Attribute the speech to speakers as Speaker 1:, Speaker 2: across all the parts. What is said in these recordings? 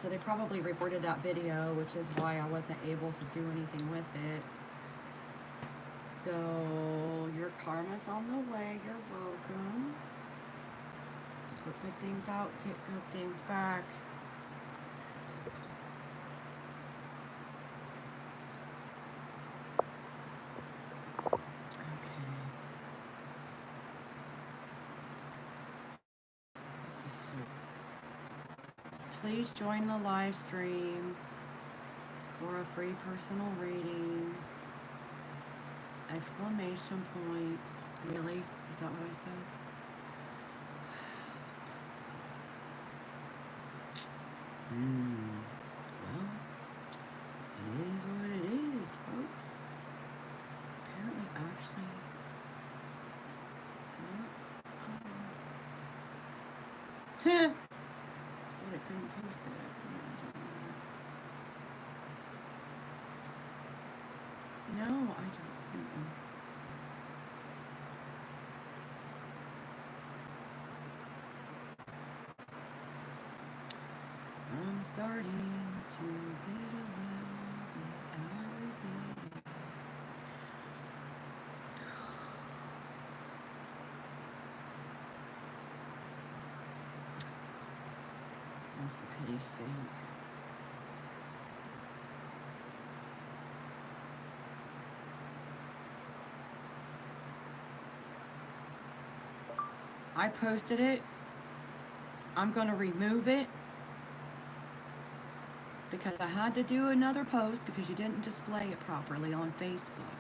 Speaker 1: so they probably reported that video, which is why I wasn't able to do anything with it. So your karma's on the way. You're welcome. Put good things out, get good things back. Please join the live stream for a free personal reading. Exclamation point. Really? Is that what I said? Well, it is what it is, folks. Apparently, actually, said I couldn't post it. No, I don't. I'm starting to get a little bit aggravated. Oh, for pity's sake. I posted it. I'm going to remove it because I had to do another post because you didn't display it properly on Facebook.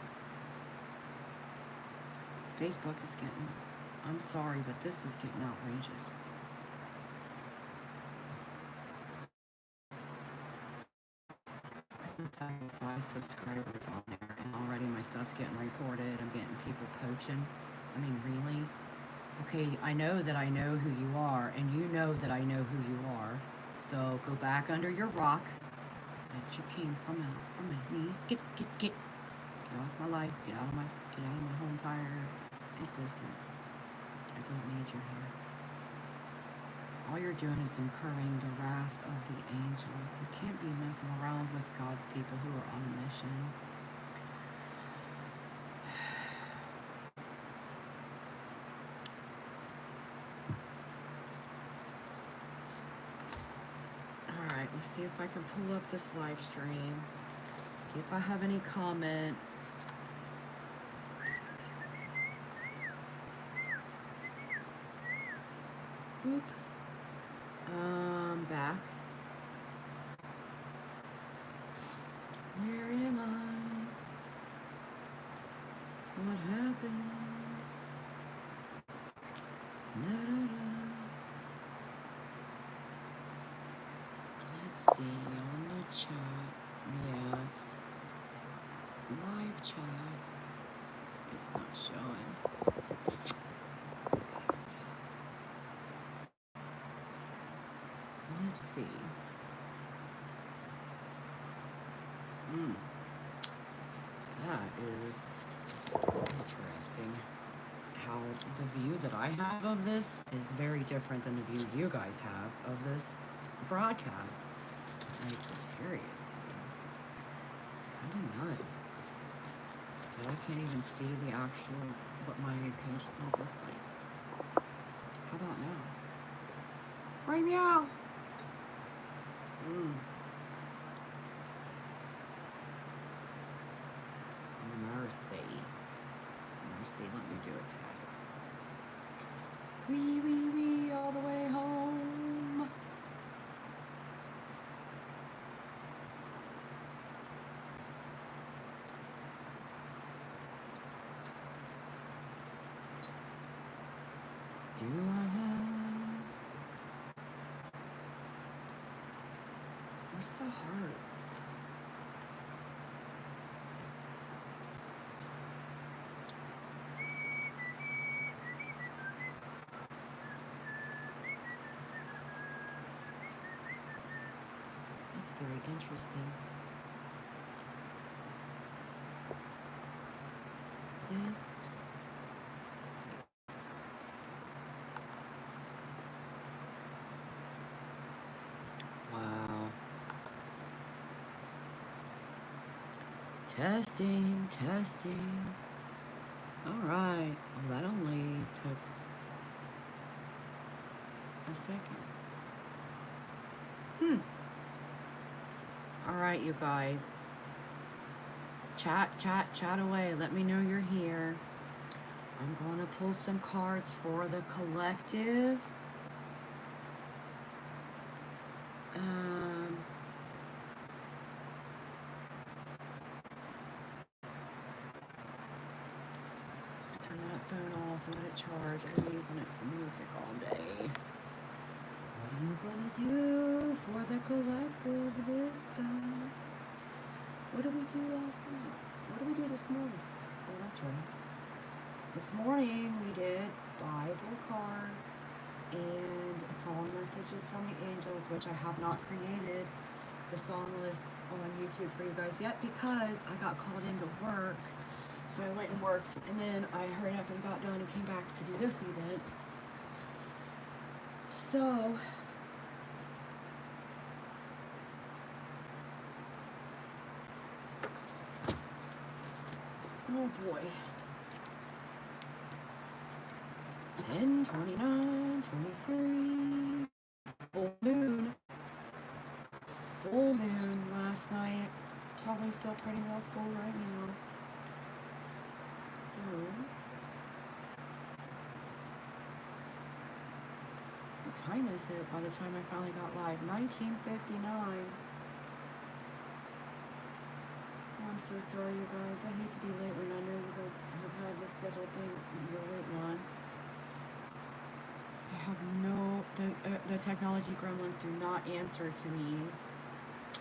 Speaker 1: Facebook is getting, I'm sorry, but this is getting outrageous. I have 5 subscribers on there and already my stuff's getting reported. I'm getting people poaching. I mean, really? Okay, I know that I know who you are, and you know that I know who you are. So go back under your rock that you came from my knees. Get off my life. Get out of my whole entire existence. I don't need you here. All you're doing is incurring the wrath of the angels. You can't be messing around with God's people who are on a mission. Let's see if I can pull up this live stream. See if I have any comments. Boop. Back. Where am I? What happened? Let's see on the chat. Yeah, it's live chat. It's not showing. Okay, so let's see. That is interesting. How the view that I have of this is very different than the view you guys have of this broadcast. Like, seriously. It's kind of nuts. But I can't even see the actual, what my page looks like. How about now? Right meow! Mercy, let me do a test. Wee, all the way home. Do I have... Where's the hearts? That's very interesting. This... Wow. Testing, testing. All right. Well, that only took a second. All right, you guys. Chat away. Let me know you're here. I'm going to pull some cards for the collective. Turn that phone off, let it charge. I'm using it for music all day. What are you going to do for the collective this time? What did we do last night? What did we do this morning? Oh, that's right. This morning we did Bible cards and song messages from the angels, which I have not created the song list on YouTube for you guys yet because I got called into work. So I went and worked, and then I hurried up and got done and came back to do this event. So oh boy. 10, 29, 23. Full moon. Full moon last night. Probably still pretty well full right now. So, what time is it by the time I finally got live? 19:59. I'm so sorry, you guys. I hate to be late when I know you guys have had this scheduled thing you're waiting on. I have no... The technology gremlins do not answer to me. I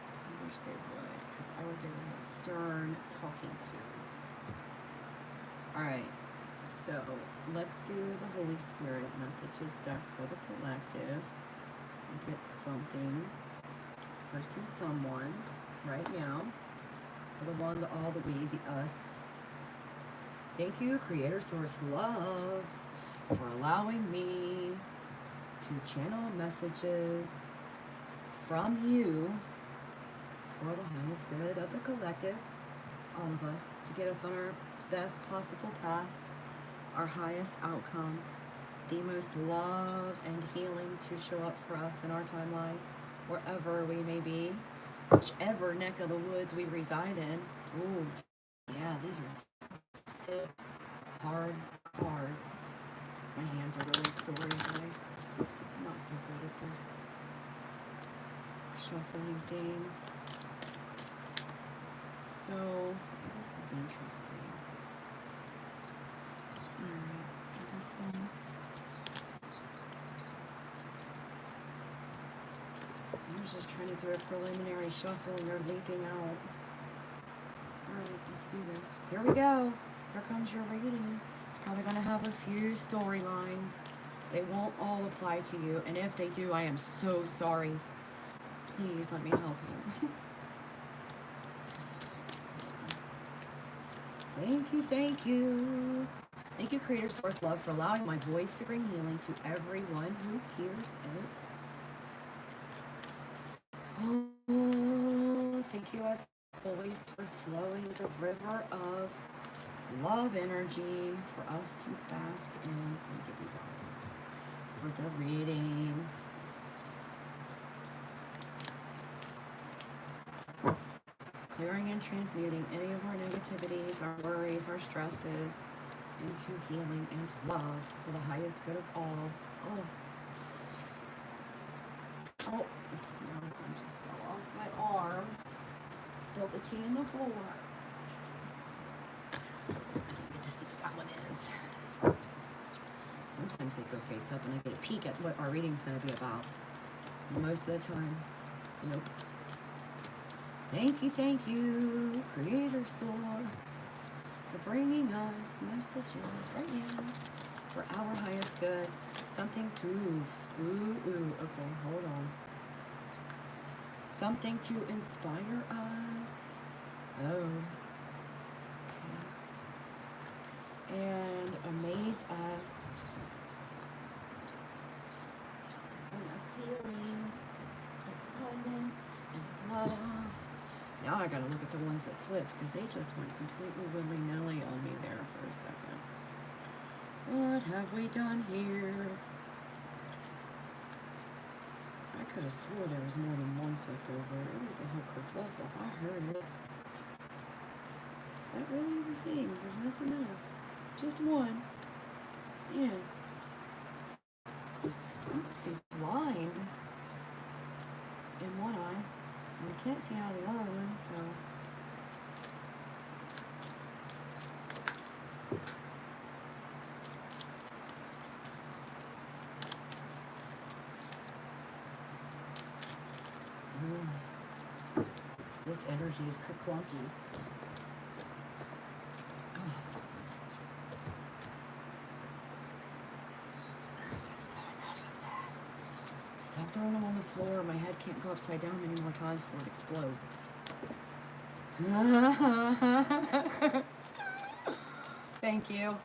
Speaker 1: wish they would, because I would give them a stern talking to. Alright, so let's do the Holy Spirit messages deck for the collective. Get something for some someones right now. For the one, the all, the we, the us. Thank you, Creator Source Love, for allowing me to channel messages from you for the highest good of the collective, all of us, to get us on our best possible path, our highest outcomes, the most love and healing to show up for us in our timeline, wherever we may be. Whichever neck of the woods we reside in. Ooh, yeah, these are stiff, hard cards. My hands are really sore, guys. I'm not so good at this shuffling thing. So, this is interesting. Alright, this one. I was just trying to do a preliminary shuffle and they're leaping out. Alright, let's do this. Here we go. Here comes your reading. It's probably going to have a few storylines. They won't all apply to you. And if they do, I am so sorry. Please let me help you. Thank you, thank you. Thank you, Creator Source Love, for allowing my voice to bring healing to everyone who hears it. Oh, thank you as always for flowing the river of love energy for us to bask in. Let me get these out for the reading. Clearing and transmuting any of our negativities, our worries, our stresses into healing and love for the highest good of all. Oh, no, I just fell off my arm. Spilled the tea on the floor. I didn't get to see what that one is. Sometimes they go face up and I get a peek at what our reading's going to be about. Most of the time, nope. Thank you, Creator Source, for bringing us messages right now for our highest good. Something to, okay, hold on. Something to inspire us. Oh. Okay. And amaze us. Bring us healing, abundance, and love. Now I gotta look at the ones that flipped because they just went completely willy-nilly on me there for a second. What have we done here? I could have swore there was more than one flipped over. It was a whole kerfluffle. I heard it. Is that really the thing? There's nothing else. Just one. Man. I must be blind in one eye. And I can't see out of the other one, so. This energy is clunky. Stop throwing them on the floor. My head can't go upside down many more times before it explodes. Thank you.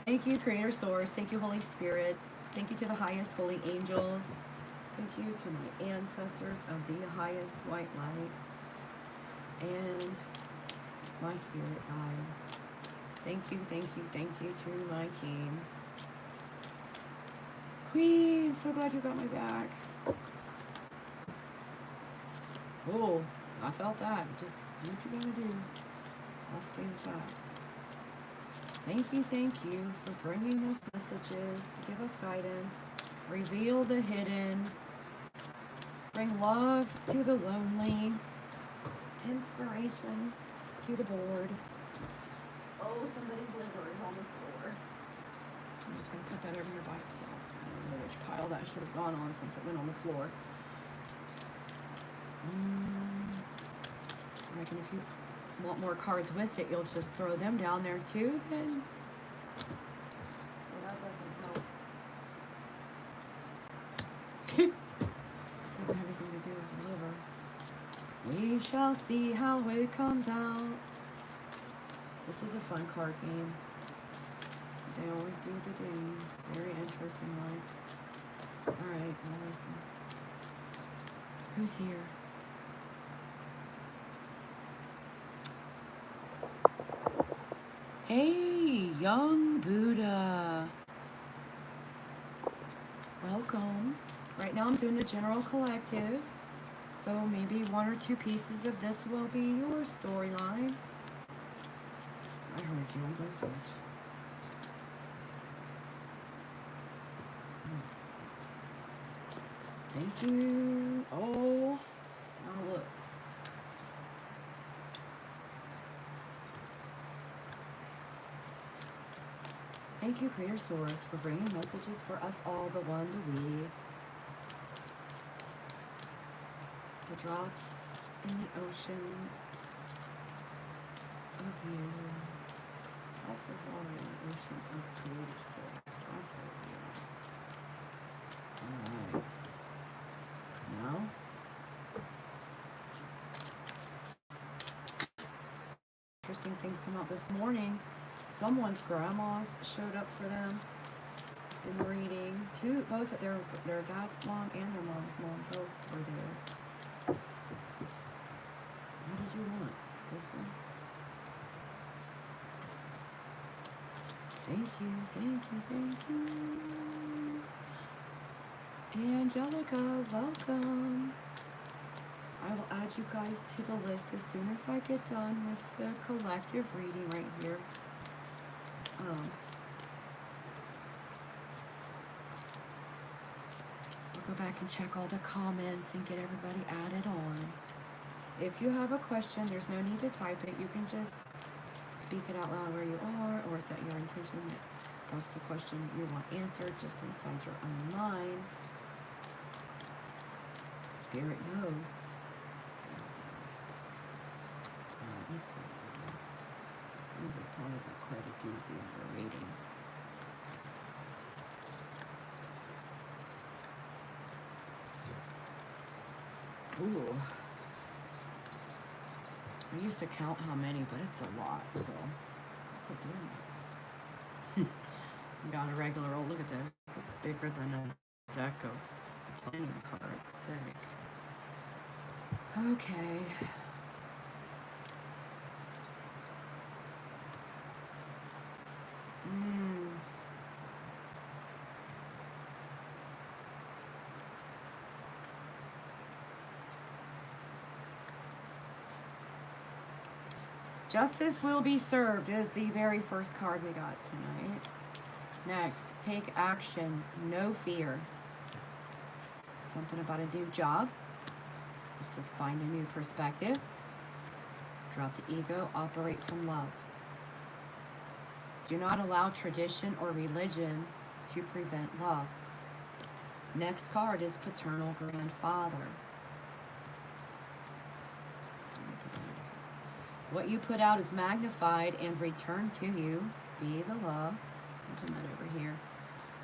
Speaker 1: Thank you, Creator Source. Thank you, Holy Spirit. Thank you to the highest holy angels. Thank you to my ancestors of the highest white light. And my spirit guides. Thank you, thank you, thank you to my team. Queen, I'm so glad you got my back. Oh, I felt that. Just do what you gotta do. I'll stand back. Thank you for bringing us messages to give us guidance, reveal the hidden, bring love to the lonely, inspiration to the bored. Oh, somebody's liver is on the floor. I'm just going to put that over here by itself. I don't know which pile that should have gone on since it went on the floor. I reckon if you want more cards with it, you'll just throw them down there too, then. Well, that doesn't help. Doesn't have anything to do with the liver. We shall see how it comes out. This is a fun card game. They always do the thing. Very interesting one. Alright, now listen. Who's here? Hey, young Buddha. Welcome. Right now I'm doing the general collective. So maybe one or two pieces of this will be your storyline. I heard you. I'm going to switch. Thank you. Oh, now look. Thank you, Creator Source, for bringing messages for us all, the one, the we. The drops in the ocean of you. Drops of water in the ocean of Creator Source. That's what we are. Alright. Now, interesting things come out this morning. Someone's grandmas showed up for them in the reading. Both their dad's mom and their mom's mom both were there. What did you want? This one? Thank you. Angelica, welcome. I will add you guys to the list as soon as I get done with the collective reading right here. I'll go back and check all the comments and get everybody added on. If you have a question, there's no need to type it. You can just speak it out loud where you are, or set your intention that that's the question you want answered just inside your own mind. Spirit knows. Let's see. We probably got quite a doozy of a reading. Ooh. I used to count how many, but it's a lot, so I could do it. Got a regular, oh, look at this. It's bigger than a deck of playing cards thick. Okay. Justice will be served is the very first card we got tonight. Next, take action, no fear. Something about a new job. It says find a new perspective. Drop the ego, operate from love. Do not allow tradition or religion to prevent love. Next card is paternal grandfather. What you put out is magnified and returned to you. Be the love. I'll put that over here.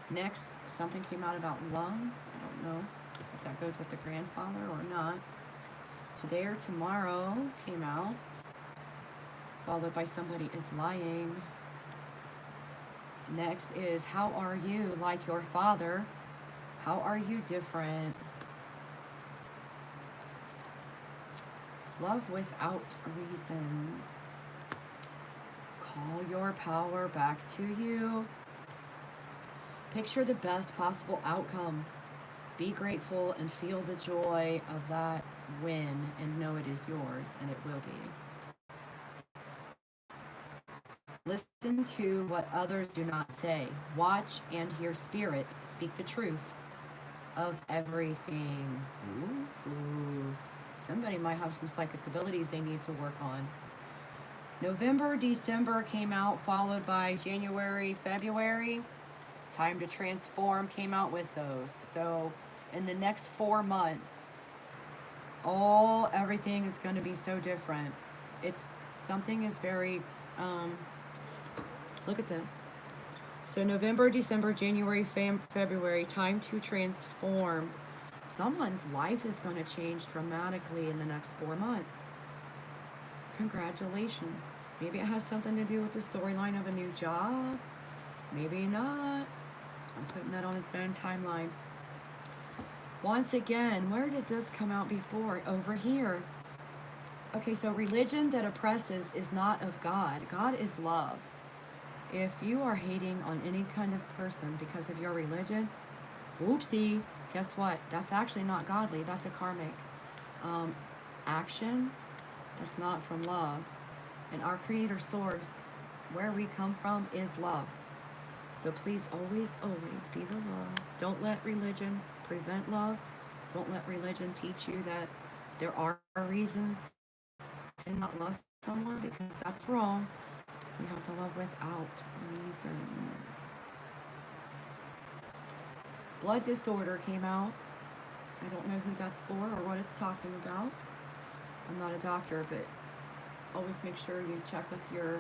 Speaker 1: Next, something came out about lungs. I don't know if that goes with the grandfather or not. Today or tomorrow came out. Followed by somebody is lying. Next is how are you like your father? How are you different? Love without reasons. Call your power back to you. Picture the best possible outcomes. Be grateful and feel the joy of that win and know it is yours, and it will be. Listen to what others do not say. Watch and hear spirit. Speak the truth of everything. Ooh. Somebody might have some psychic abilities they need to work on. November, December came out, followed by January, February. Time to transform came out with those. So in the next 4 months, everything is going to be so different. Something is very, look at this. So November, December, January, February, time to transform. Someone's life is going to change dramatically in the next 4 months. Congratulations. Maybe it has something to do with the storyline of a new job. Maybe not. I'm putting that on its own timeline. Once again, where did this come out before? Over here. Okay, so religion that oppresses is not of God. God is love. If you are hating on any kind of person because of your religion, whoopsie, guess what? That's actually not godly. That's a karmic action. That's not from love. And our creator source, where we come from, is love. So please always, always be the love. Don't let religion prevent love. Don't let religion teach you that there are reasons to not love someone, because that's wrong. We have to love without reasons. Blood disorder came out. I don't know who that's for or what it's talking about. I'm not a doctor, but always make sure you check with your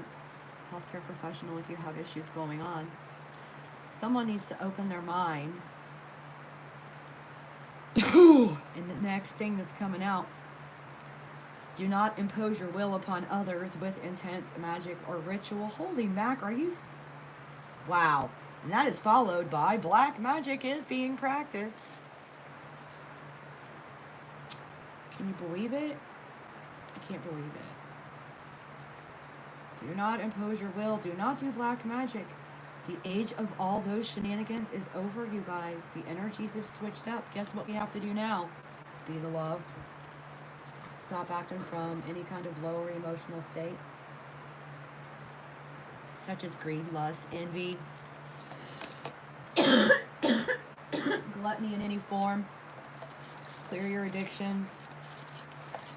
Speaker 1: healthcare professional if you have issues going on. Someone needs to open their mind. And the next thing that's coming out, do not impose your will upon others with intent, magic, or ritual. Holy mac, are you... Wow. And that is followed by black magic is being practiced. Can you believe it? I can't believe it. Do not impose your will. Do not do black magic. The age of all those shenanigans is over, you guys. The energies have switched up. Guess what we have to do now? Be the love. Stop acting from any kind of lower emotional state, such as greed, lust, envy, gluttony in any form. Clear your addictions.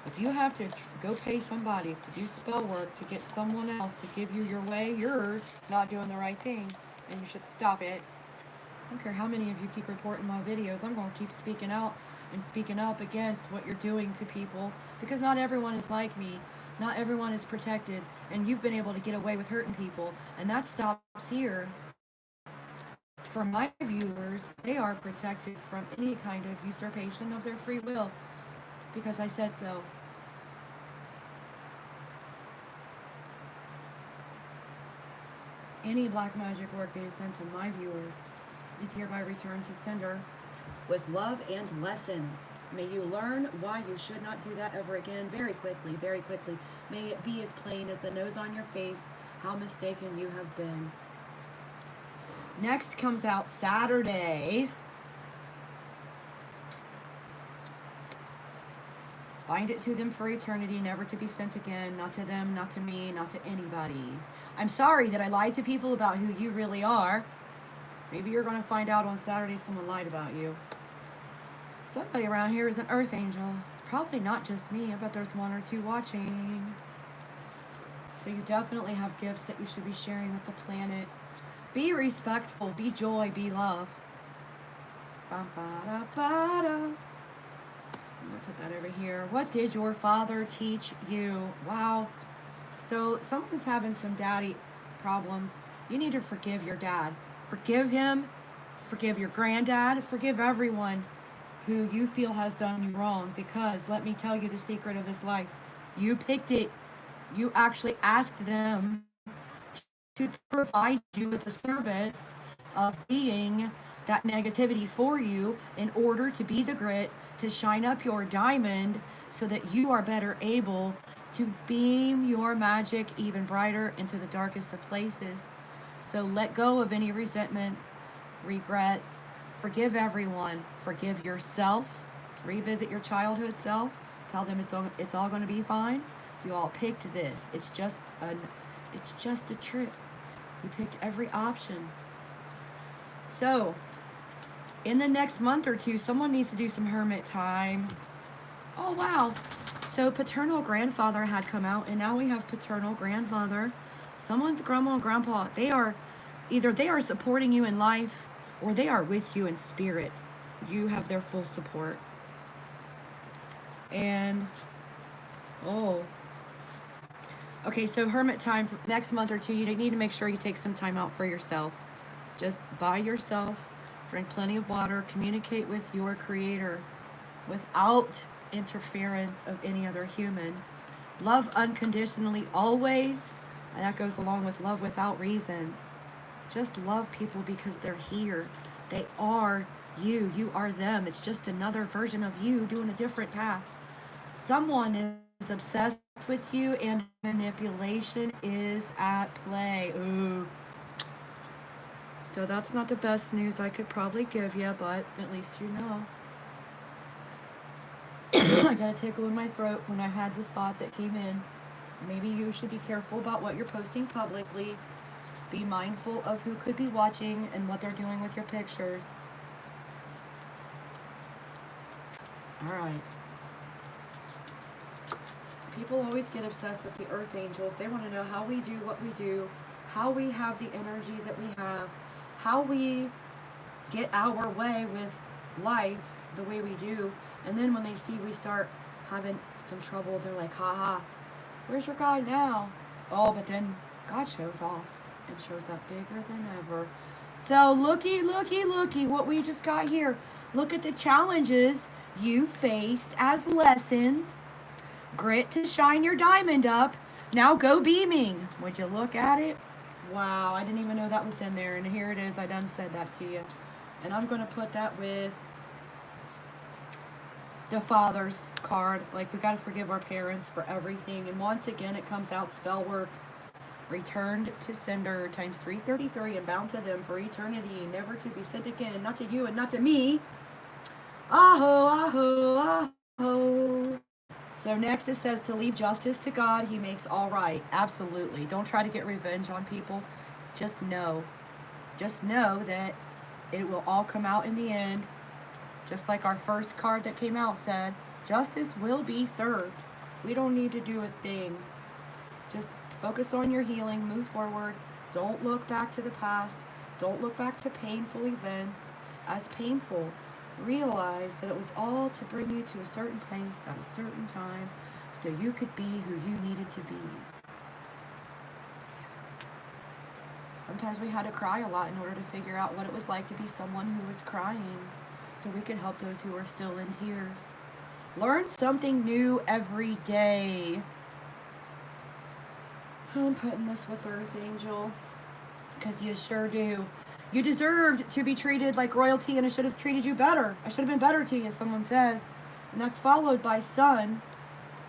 Speaker 1: If you have to go pay somebody to do spell work to get someone else to give you your way, you're not doing the right thing, and you should stop it. I don't care how many of you keep reporting my videos. I'm going to keep speaking out and speaking up against what you're doing to people, because not everyone is like me. Not everyone is protected, and you've been able to get away with hurting people, and that stops here. For my viewers, they are protected from any kind of usurpation of their free will, because I said so. Any black magic work being sent to my viewers is hereby returned to sender with love and lessons. May you learn why you should not do that ever again very quickly, very quickly. May it be as plain as the nose on your face how mistaken you have been. Next comes out Saturday. Bind it to them for eternity, never to be sent again, not to them, not to me, not to anybody. I'm sorry that I lied to people about who you really are. Maybe you're going to find out on Saturday someone lied about you. Somebody around here is an earth angel. It's probably not just me. I bet there's one or two watching. So you definitely have gifts that you should be sharing with the planet. Be respectful, be joy, be love. Ba-ba-da-ba-da. I'm going to put that over here. What did your father teach you? Wow. So someone's having some daddy problems. You need to forgive your dad. Forgive him. Forgive your granddad. Forgive everyone who you feel has done you wrong. Because let me tell you the secret of this life. You picked it. You actually asked them to provide you with the service of being that negativity for you in order to be the grit, to shine up your diamond so that you are better able to beam your magic even brighter into the darkest of places. So let go of any resentments, regrets, forgive everyone, forgive yourself, revisit your childhood self, tell them it's all going to be fine. You all picked this. It's just a trip. You picked every option. So, in the next month or two, someone needs to do some hermit time. Oh, wow. So, paternal grandfather had come out, and now we have paternal grandmother. Someone's grandma and grandpa, either they are supporting you in life, or they are with you in spirit. You have their full support. And, okay, so hermit time for next month or two, you need to make sure you take some time out for yourself. Just by yourself, drink plenty of water, communicate with your creator without interference of any other human. Love unconditionally always, and that goes along with love without reasons. Just love people because they're here. They are you. You are them. It's just another version of you doing a different path. Someone is obsessed with you and manipulation is at play. Ooh. So that's not the best news I could probably give you, but at least you know. I got a tickle in my throat when I had the thought that came in. Maybe you should be careful about what you're posting publicly. Be mindful of who could be watching and what they're doing with your pictures. All right. People always get obsessed with the earth angels. They want to know how we do what we do, how we have the energy that we have, how we get our way with life the way we do. And then when they see we start having some trouble, they're like, haha, where's your guy now? Oh, but then God shows off and shows up bigger than ever. So looky what we just got here. Look at the challenges you faced as lessons. Grit to shine your diamond up. Now go beaming. Would you look at it? Wow, I didn't even know that was in there. And here it is. I done said that to you. And I'm going to put that with the Father's card. Like, we got to forgive our parents for everything. And once again, it comes out spell work. Returned to sender times 333 and bound to them for eternity. Never to be sent again. Not to you and not to me. Aho, aho, aho. So next it says to leave justice to God. He makes all right. Absolutely. Don't try to get revenge on people. Just know that it will all come out in the end. Just like our first card that came out said, justice will be served. We don't need to do a thing. Just focus on your healing. Move forward. Don't look back to the past. Don't look back to painful events as painful. Realize that it was all to bring you to a certain place at a certain time so you could be who you needed to be. Yes. Sometimes we had to cry a lot in order to figure out what it was like to be someone who was crying so we could help those who are still in tears. Learn something new every day. I'm putting this with Earth Angel because you sure do. You deserved to be treated like royalty, and I should have treated you better. I should have been better to you, someone says. And that's followed by sun.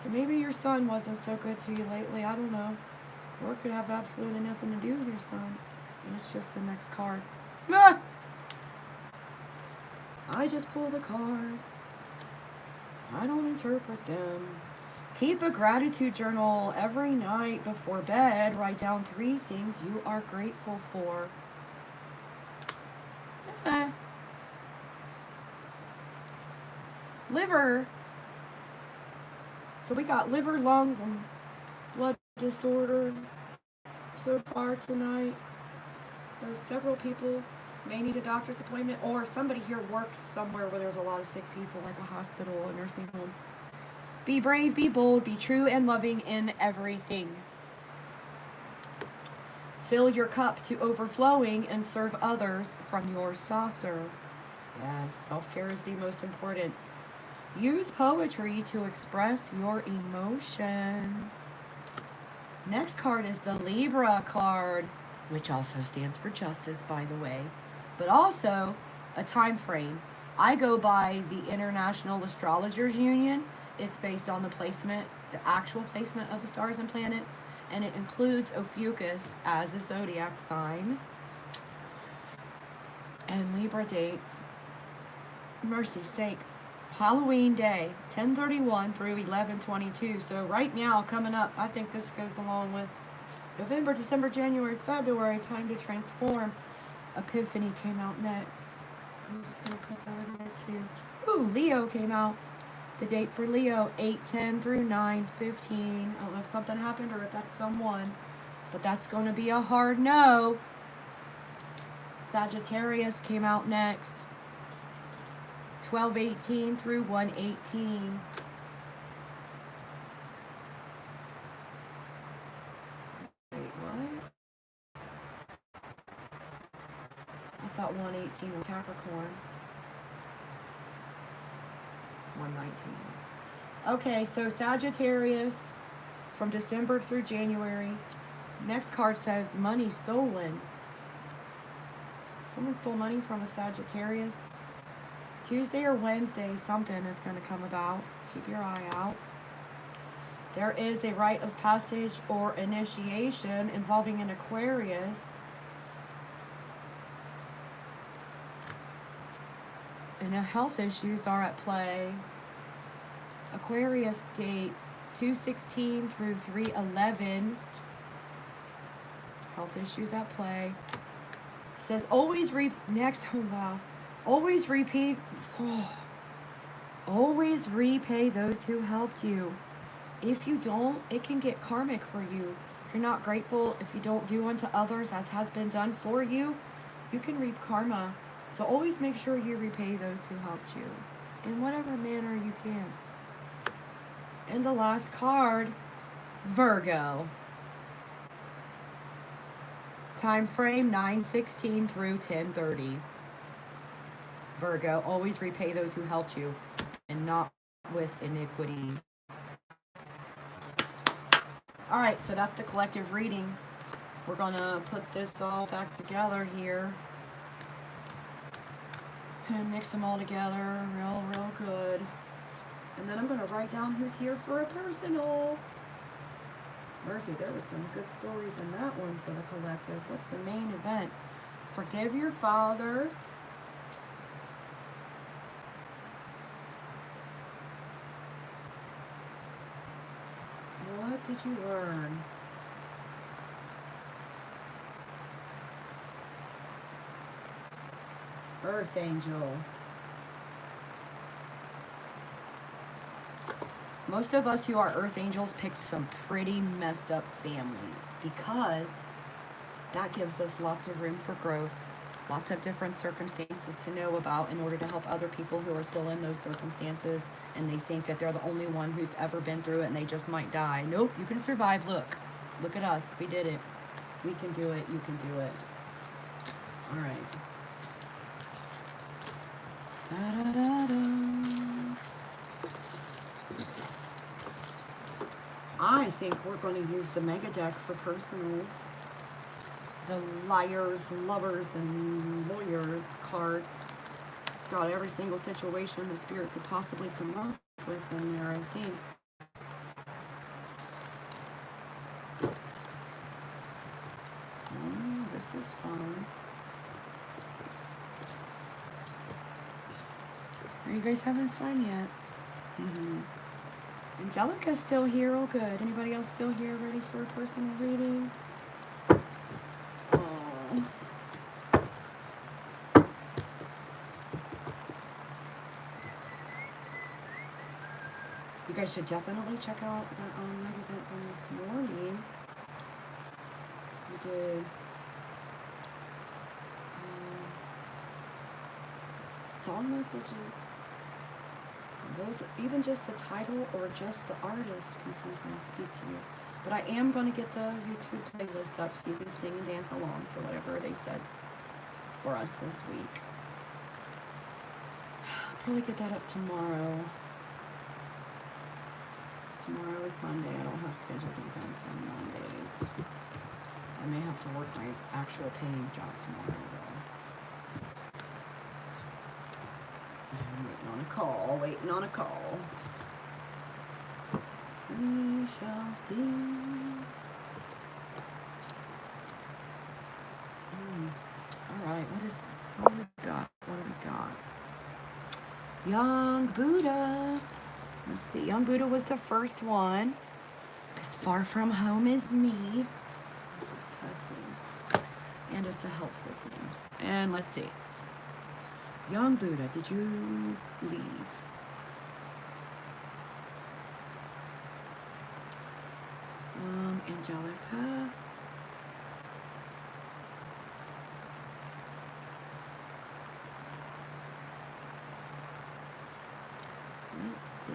Speaker 1: So maybe your sun wasn't so good to you lately. I don't know. Or it could have absolutely nothing to do with your sun. And it's just the next card. Ah! I just pull the cards. I don't interpret them. Keep a gratitude journal every night before bed. Write down 3 things you are grateful for. Liver. So we got liver, lungs, and blood disorder so far tonight. So several people may need a doctor's appointment, or somebody here works somewhere where there's a lot of sick people, like a hospital or a nursing home. Be brave, be bold, be true and loving in everything. Fill your cup to overflowing and serve others from your saucer. Yes, self-care is the most important. Use poetry to express your emotions. Next card is the Libra card, which also stands for justice, by the way, but also a time frame. I go by the International Astrologers Union. It's based on the placement, the actual placement of the stars and planets, and it includes Ophiuchus as a zodiac sign. And Libra dates, mercy's sake, Halloween Day, 10/31 through 11/22. So right now, coming up, I think this goes along with November, December, January, February, time to transform. Epiphany came out next. I'm just going to put that in there too. Ooh, Leo came out. The date for Leo, 8/10 through 9/15. I don't know if something happened or if that's someone, but that's going to be a hard no. Sagittarius came out next. 12/18 through 1/18. Wait, what? I thought 1/18 was Capricorn. 1/19 is. Okay, so Sagittarius from December through January. Next card says money stolen. Someone stole money from a Sagittarius. Tuesday or Wednesday, something is going to come about. Keep your eye out. There is a rite of passage or initiation involving an Aquarius. And health issues are at play. Aquarius dates 2/16 through 3/11. Health issues at play. It says always always repay. Always repay those who helped you. If you don't, it can get karmic for you. If you're not grateful, if you don't do unto others as has been done for you, you can reap karma. So always make sure you repay those who helped you in whatever manner you can. And the last card, Virgo. Time frame 9/16 through 10/30. Virgo, always repay those who helped you and not with iniquity. All right, so that's the collective reading. We're going to put this all back together here and mix them all together real good. And then I'm going to write down who's here for a personal. Mercy, there was some good stories in that one for the collective. What's the main event? Forgive your father. What did you learn? Earth Angel. Most of us who are Earth Angels picked some pretty messed up families because that gives us lots of room for growth, lots of different circumstances to know about in order to help other people who are still in those circumstances and they think that they're the only one who's ever been through it and they just might die. Nope, you can survive. Look at us. We did it. We can do it. You can do it. All right. Da-da-da-da. I think we're going to use the mega deck for personals. The liars, lovers, and lawyers cards. It's got every single situation the spirit could possibly come up within there, I think. Oh, this is fun. Are you guys having fun yet? Angelica's still here. Oh, good. Anybody else still here ready for a personal reading? Oh. You guys should definitely check out that online event from this morning. We did song messages. Those, even just the title or just the artist can sometimes speak to you. But I am going to get the YouTube playlist up so you can sing and dance along to whatever they said for us this week. I'll probably get that up tomorrow. Tomorrow is Monday. I don't have scheduled events on Mondays. I may have to work my actual paying job tomorrow, though. I'm waiting on a call. Waiting on a call. We shall see. Alright, what do we got? What do we got? Young Buddha. Let's see. Young Buddha was the first one. Because far from home is me. It's just testing. And it's a helpful thing. And let's see. Young Buddha, did you leave? Angelica. Let's see.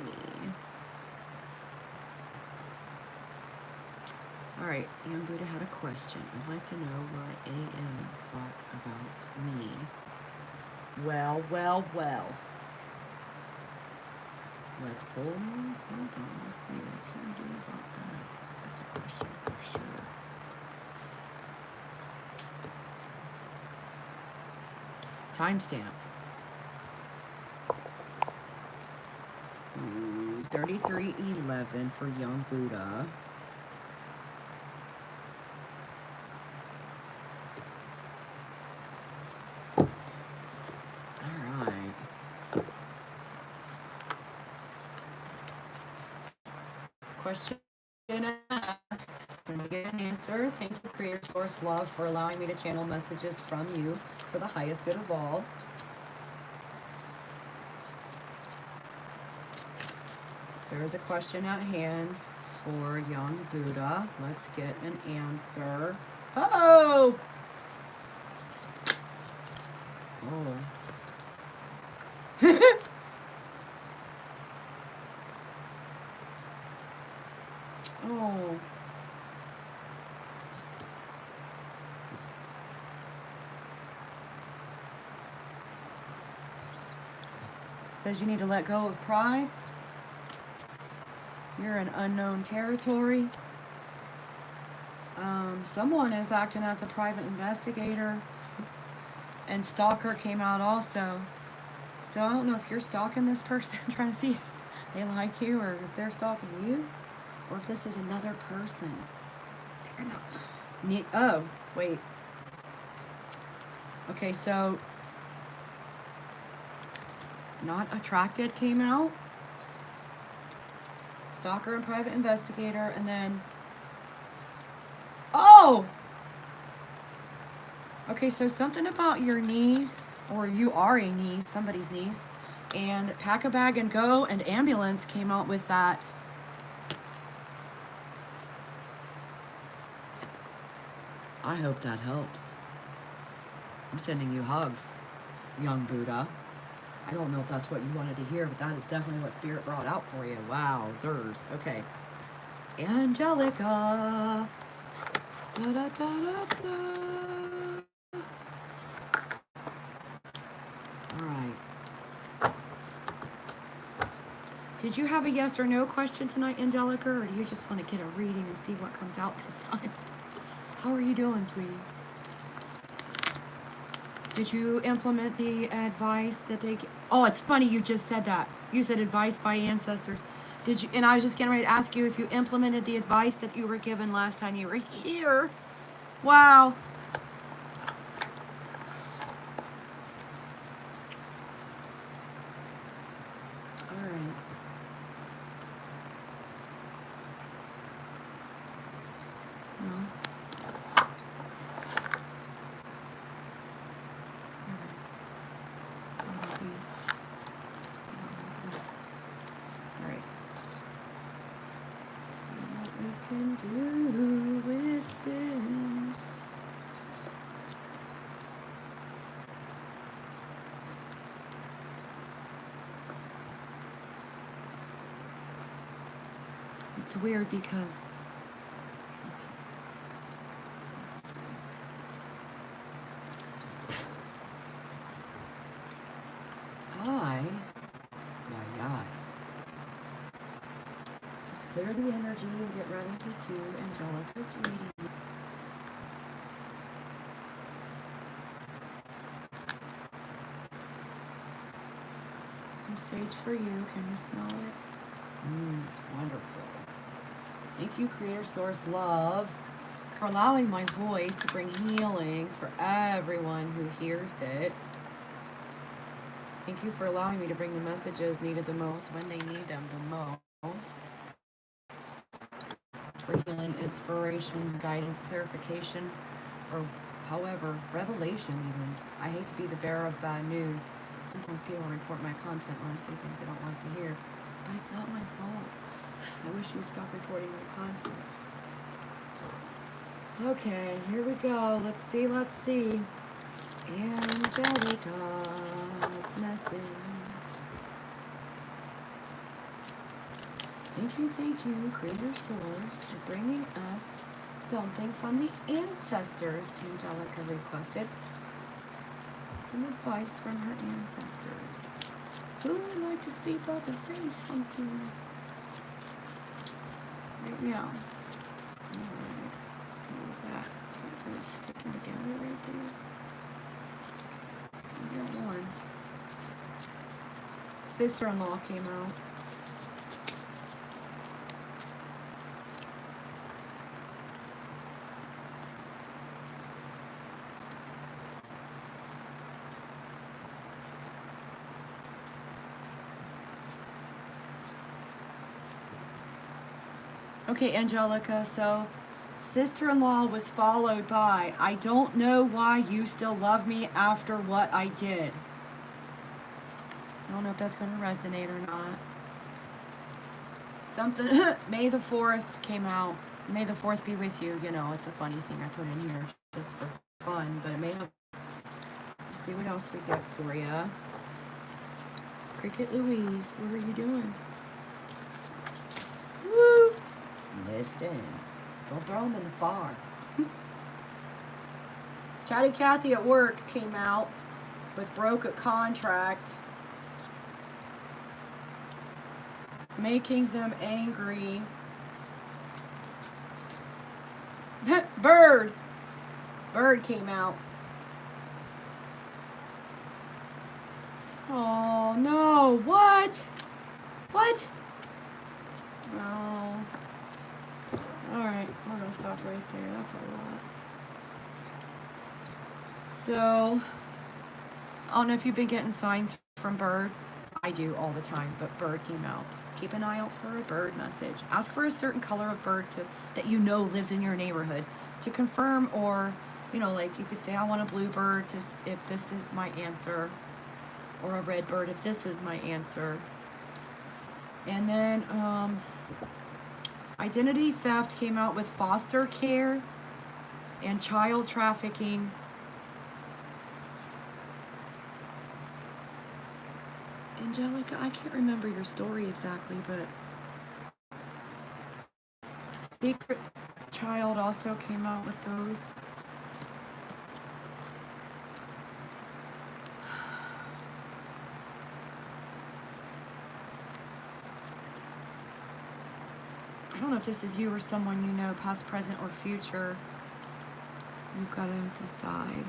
Speaker 1: Alright, Young Buddha had a question. I'd like to know what AM thought about me. Well, well, well. Let's pull something. Let's see what can we do about that. That's a question for sure. Timestamp. 33:11 for Young Buddha. Question asked. When we get an answer, thank you, Creator Source Love, for allowing me to channel messages from you for the highest good of all. There is a question at hand for Young Buddha. Let's get an answer. Oh! Oh. Oh. Says you need to let go of pride. You're in unknown territory. Someone is acting as a private investigator. And stalker came out also. So I don't know if you're stalking this person, trying to see if they like you or if they're stalking you. Or if this is another person. They're not. Oh, wait. Okay, so not attracted came out. Stalker and private investigator, and then oh! Okay, so something about your niece, or you are a niece, somebody's niece, and pack a bag and go, and ambulance came out with that. I hope that helps. I'm sending you hugs, Young Buddha. I don't know if that's what you wanted to hear, but that is definitely what Spirit brought out for you. Wow, Zers. Okay. Angelica. Da-da-da-da-da. All right. Did you have a yes or no question tonight, Angelica, or do you just want to get a reading and see what comes out this time? How are you doing, sweetie? Did you implement the advice that they... Oh, it's funny you just said that. You said advice by ancestors. Did you? And I was just getting ready to ask you if you implemented the advice that you were given last time you were here. Wow. All right. No. All right. Let's see what we can do with this. It's weird because let's see. Let's clear the energy and get ready to do Angelica's reading. Some sage for you. Can you smell it? It's wonderful. Thank you, Creator Source Love, for allowing my voice to bring healing for everyone who hears it. Thank you for allowing me to bring the messages needed the most when they need them the most. For healing, inspiration, guidance, clarification, or however, revelation even. I hate to be the bearer of bad news. Sometimes people report my content when I say things they don't want to hear. But it's not my fault. I wish you'd stop reporting my content. Okay, here we go. Let's see. Angelica's message. Thank you, Creator Source, for bringing us something from the ancestors. Angelica requested some advice from her ancestors. Who would like to speak up and say something right now? Alright. What was that? Something is sticking together right there. I got one. Sister-in-law came out. Okay, Angelica, so sister-in-law was followed by, I don't know why you still love me after what I did. I don't know if that's going to resonate or not. Something, May the 4th came out. May the 4th be with you. You know, it's a funny thing I put in here just for fun, but it may have. Let's see what else we get for you. Cricket Louise, what are you doing? Woo! Listen, don't throw them in the fire. Chatty Cathy at work came out with broke a contract, making them angry. Bird came out. Oh no, what? Oh. Alright, we're gonna stop right there. That's a lot. So, I don't know if you've been getting signs from birds. I do all the time, but bird came out. Keep an eye out for a bird message. Ask for a certain color of bird that you know lives in your neighborhood to confirm, or, you know, like you could say, I want a blue bird if this is my answer, or a red bird if this is my answer. And then, identity theft came out with foster care and child trafficking. Angelica, I can't remember your story exactly, but secret child also came out with those. I don't know if this is you or someone you know, past, present, or future. You've got to decide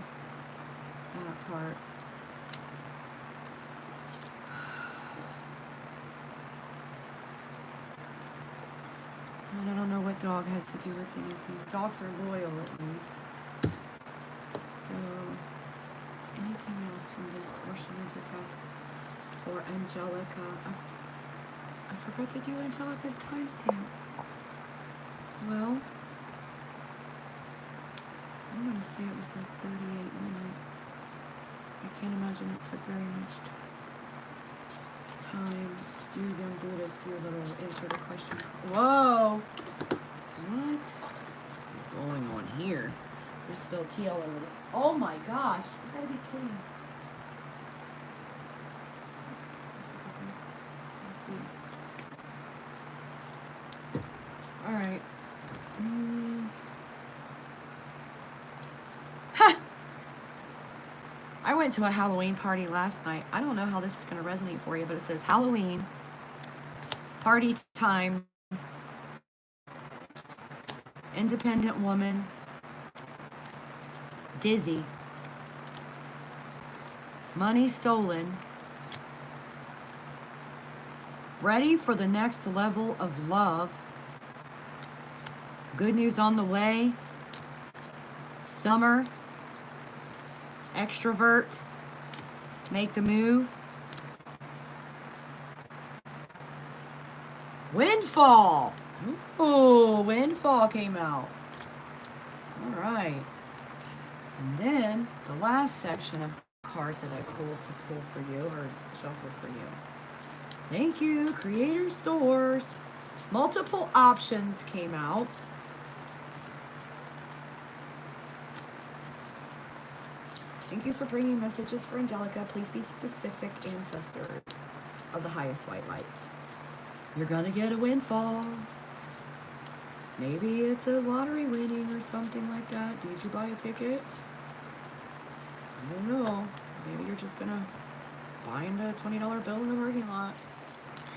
Speaker 1: that part. that dog has to do with anything. Dogs are loyal, at least. So, anything else from this portion of the deck for Angelica? I forgot to do Angelica's timestamp. Well, I'm going to say it was like 38 minutes. I can't imagine it took very much time to do young Buddha's few little answer the question. Whoa! What is going on here? There's spilled tea all over the... Oh my gosh! You gotta be kidding. Alright. I went to a Halloween party last night. I don't know how this is going to resonate for you, but it says Halloween, party time, independent woman, dizzy, money stolen, ready for the next level of love, good news on the way, summer, extrovert, make the move, windfall. Ooh, windfall came out. All right. And then the last section of cards that I pulled to pull for you, or shuffle for you. Thank you, Creator Source. Multiple options came out. Thank you for bringing messages for Angelica. Please be specific, ancestors of the highest white light. You're gonna get a windfall. Maybe it's a lottery winning or something like that. Did you buy a ticket? I don't know. Maybe you're just gonna find a $20 bill in the parking lot.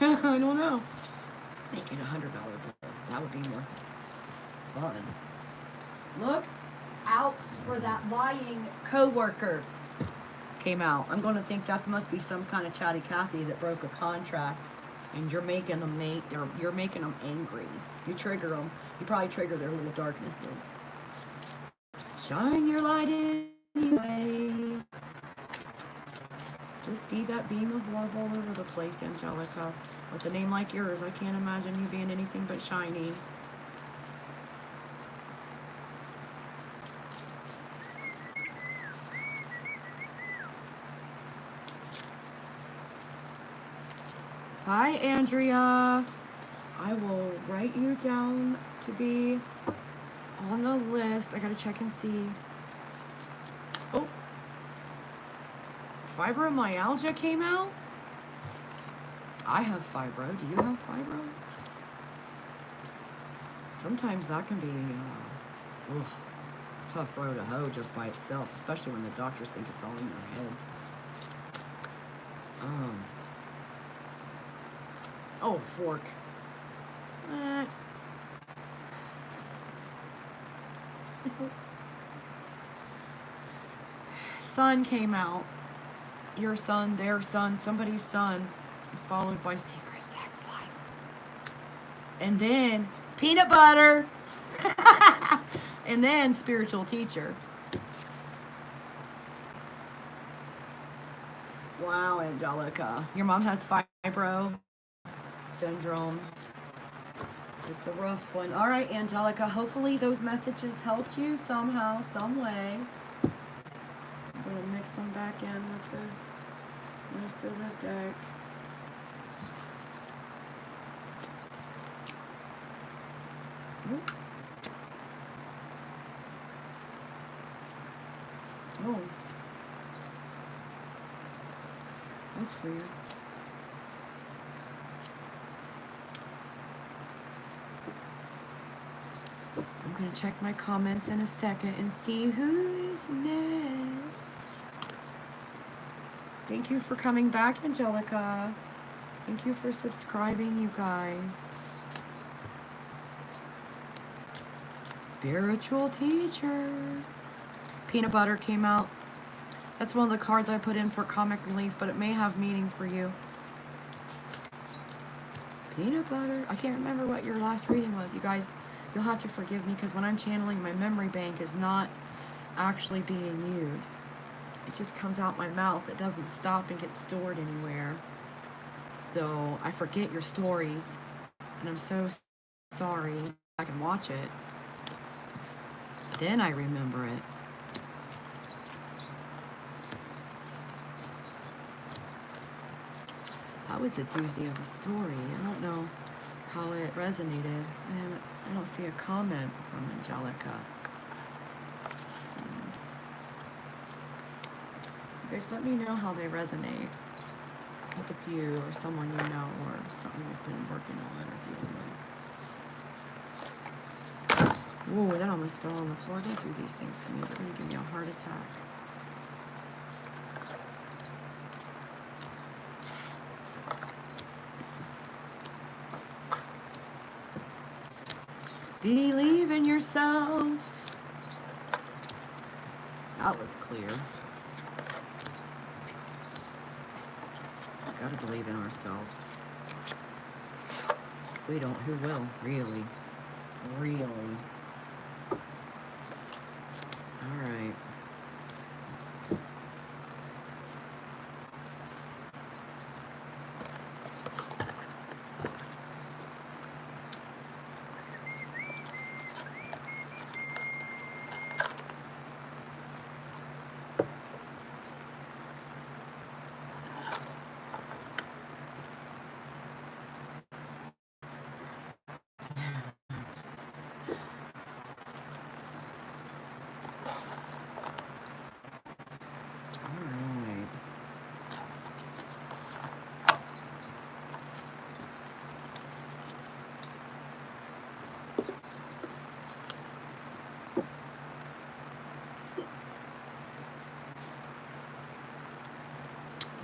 Speaker 1: I don't know. Make it a $100 bill. That would be more fun. Look out for that lying coworker. Came out. I'm going to think that must be some kind of chatty Cathy that broke a contract, and you're making them you're making them angry. You trigger them. You probably trigger their little darknesses. Shine your light anyway. Just be that beam of love all over the place, Angelica. With a name like yours, I can't imagine you being anything but shiny. Hi, Andrea. I will write you down to be on the list. I gotta check and see. Oh. Fibromyalgia came out? I have fibro. Do you have fibro? Sometimes that can be a tough road to hoe just by itself, especially when the doctors think it's all in your head. Oh, fork. Son came out. Your son, their son, somebody's son is followed by secret sex life. And then peanut butter. And then spiritual teacher. Wow, Angelica. Your mom has fibro syndrome. It's a rough one. All right, Angelica. Hopefully those messages helped you somehow, some way. I'm going to mix them back in with the rest of the deck. Ooh. Oh. That's weird. I'm going to check my comments in a second and see who is next. Thank you for coming back, Angelica. Thank you for subscribing, you guys. Spiritual teacher. Peanut butter came out. That's one of the cards I put in for comic relief, but it may have meaning for you. Peanut butter. I can't remember what your last reading was. You guys, You'll have to forgive me because when I'm channeling, my memory bank is not actually being used. It just comes out my mouth. It doesn't stop and get stored anywhere. So I forget your stories, and I'm so sorry. I can watch it. Then I remember it. That was a doozy of a story. I don't know how it resonated. I don't see a comment from Angelica. You guys, let me know how they resonate. If it's you or someone you know or something you've been working on or dealing with. Whoa, that almost fell on the floor. Don't do these things to me. They're going to give me a heart attack. Believe in yourself. That was clear. We gotta believe in ourselves. If we don't, who will? Really? Really? Alright.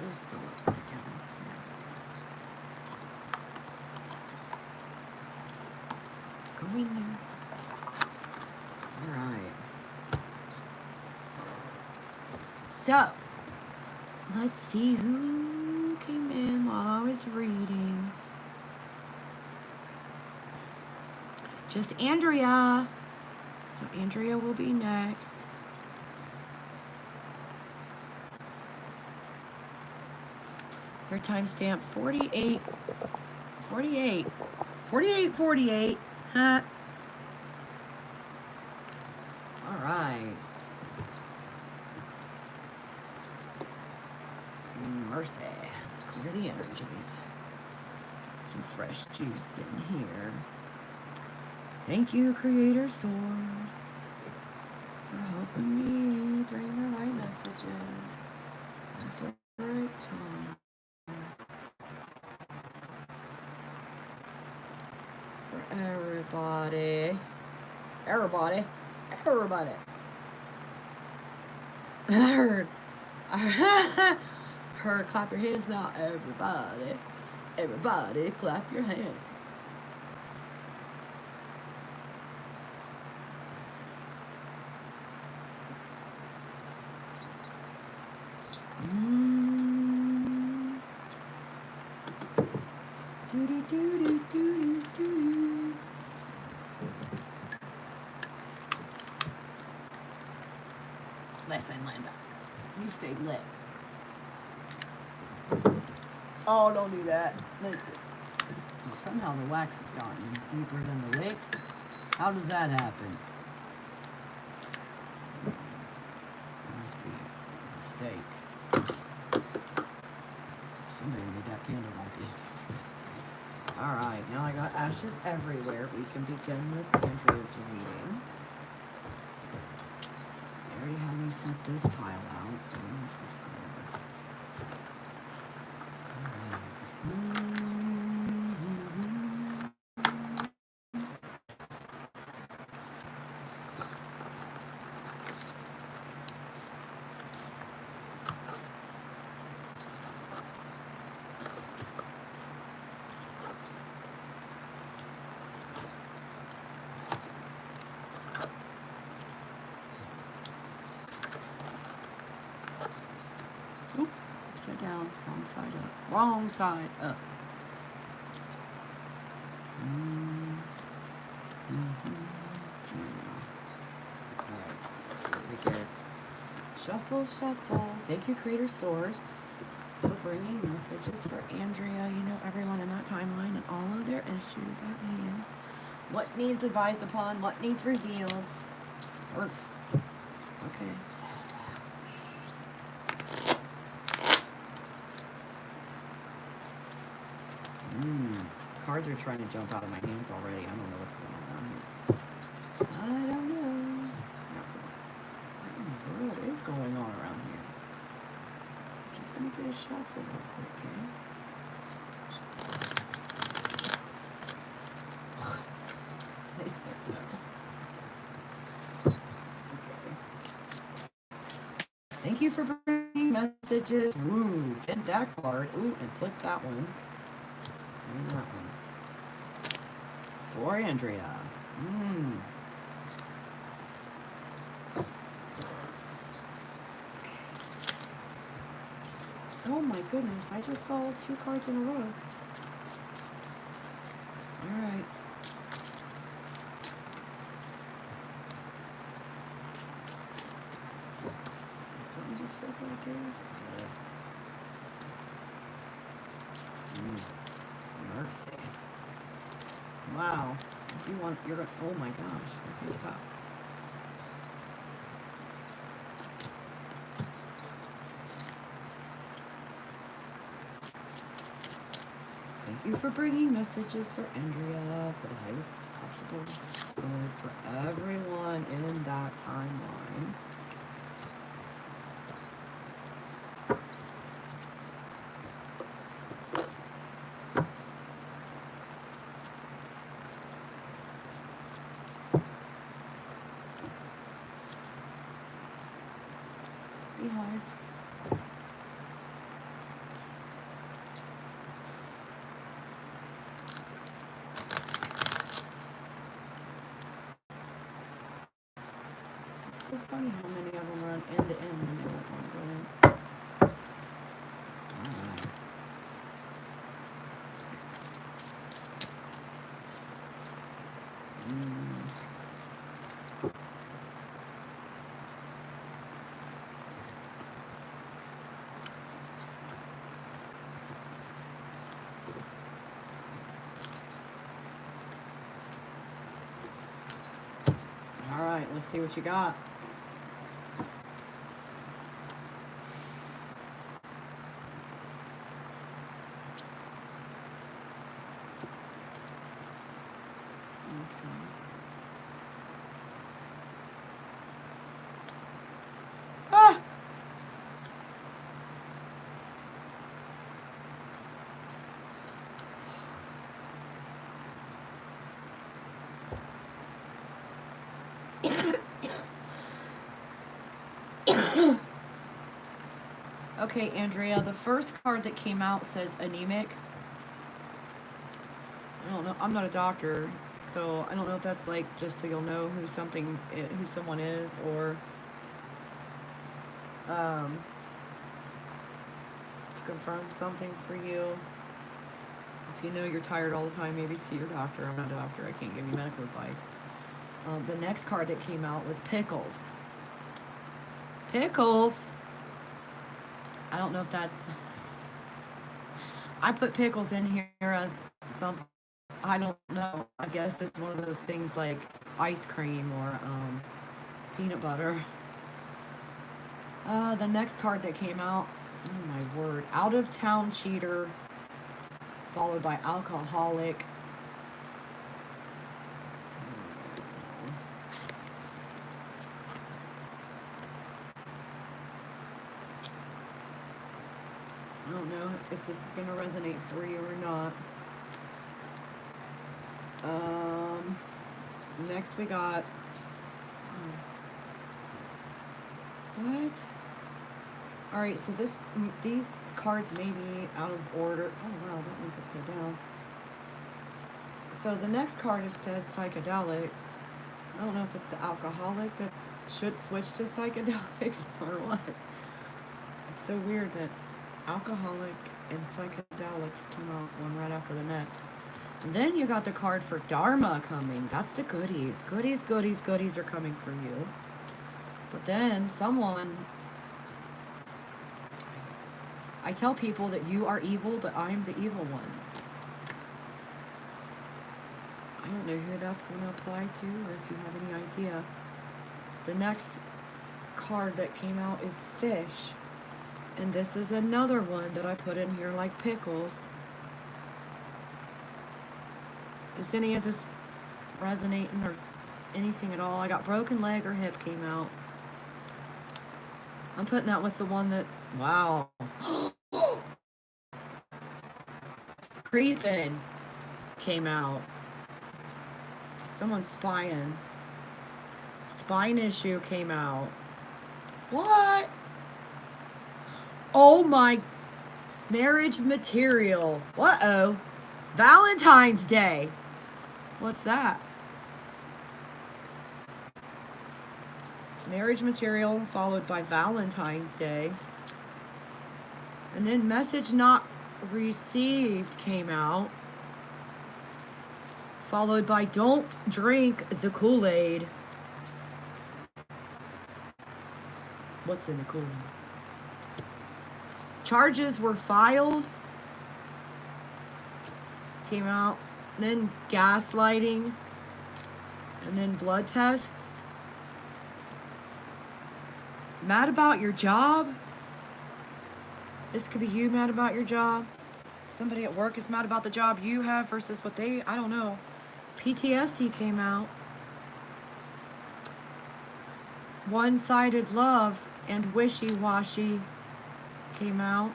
Speaker 1: Those fell upside down. Go in there. Alright. So, let's see who came in while I was reading. Just Andrea. So Andrea will be next. Your timestamp 48. Huh? All right. Mercy. Let's clear the energies. Some fresh juice in here. Thank you, Creator Source, for helping me bring the right messages at the right time. For everybody. Everybody. I heard clap your hands now, everybody. Everybody clap your hands. Listen, Linda. You stay lit. Oh, don't do that. Listen. Well, somehow the wax has gotten deeper than the wick. How does that happen? Must be a mistake. Somebody made that candle lucky. Alright, now I got ashes everywhere. We can begin with Andrea's reading. They already had me set this pile out. Oop, upside down, wrong side up. Wrong side up. Mm-hmm. Shuffle, shuffle. Thank you, Creator Source, for bringing messages for Andrea. You know everyone in that timeline and all of their issues at hand. What needs advised upon? What needs revealed? Or, okay. Cards are trying to jump out of my hands already. I don't know what's going on here. I don't know. What in the world is going on around here? I'm just gonna get a shuffle real quick, okay? They said no. Okay. Thank you for bringing messages. Ooh, and that card. Ooh, and flip that one. And that one. For Andrea. Oh my goodness, I just saw 2 cards in a row. Alright. Did something just flip right there? Mercy. Wow. If you want, you're, oh my gosh. Okay, stop. Thank you for bringing messages for Andrea for the highest possible good for everyone in that timeline. Beehive. It's so funny how many of them run end to end and they won't want to go in. Alright. Alright, let's see what you got. Ah! Okay, Andrea, the first card that came out says anemic. I don't know. I'm not a doctor, so I don't know if that's like just so you'll know who someone is, or to confirm something for you. If you know you're tired all the time, maybe see your doctor. I'm not a doctor. I can't give you medical advice. The next card that came out was pickles. Pickles. I don't know if that's... I put pickles in here as some... I don't know. I guess it's one of those things like ice cream or peanut butter. The next card that came out... Oh my word. Out of town cheater. Followed by alcoholic. I don't know if this is going to resonate for you or not. Next we got... What? Alright, so these cards may be out of order. Oh wow, that one's upside down. So the next card says psychedelics. I don't know if it's the alcoholic that should switch to psychedelics or what. It's so weird that alcoholic and psychedelics came out one right after the next. And then you got the card for Dharma coming. That's the goodies. Goodies, goodies, goodies are coming for you. But then someone I tell people that you are evil, but I'm the evil one. I don't know who that's going to apply to, or if you have any idea. The next card that came out is fish. And this is another one that I put in here like pickles. Is any of this resonating or anything at all? I got broken leg or hip came out. I'm putting that with the one that's... Wow. Creeping came out. Someone's spying. Spine issue came out. What? Oh my... Marriage material. Uh-oh. Valentine's Day. What's that? Marriage material followed by Valentine's Day. And then message not received came out. Followed by don't drink the Kool-Aid. What's in the Kool-Aid? Charges were filed. Came out. Then gaslighting. And then blood tests. Mad about your job? This could be you mad about your job. Somebody at work is mad about the job you have versus what they... I don't know. PTSD came out. One-sided love and wishy-washy came out.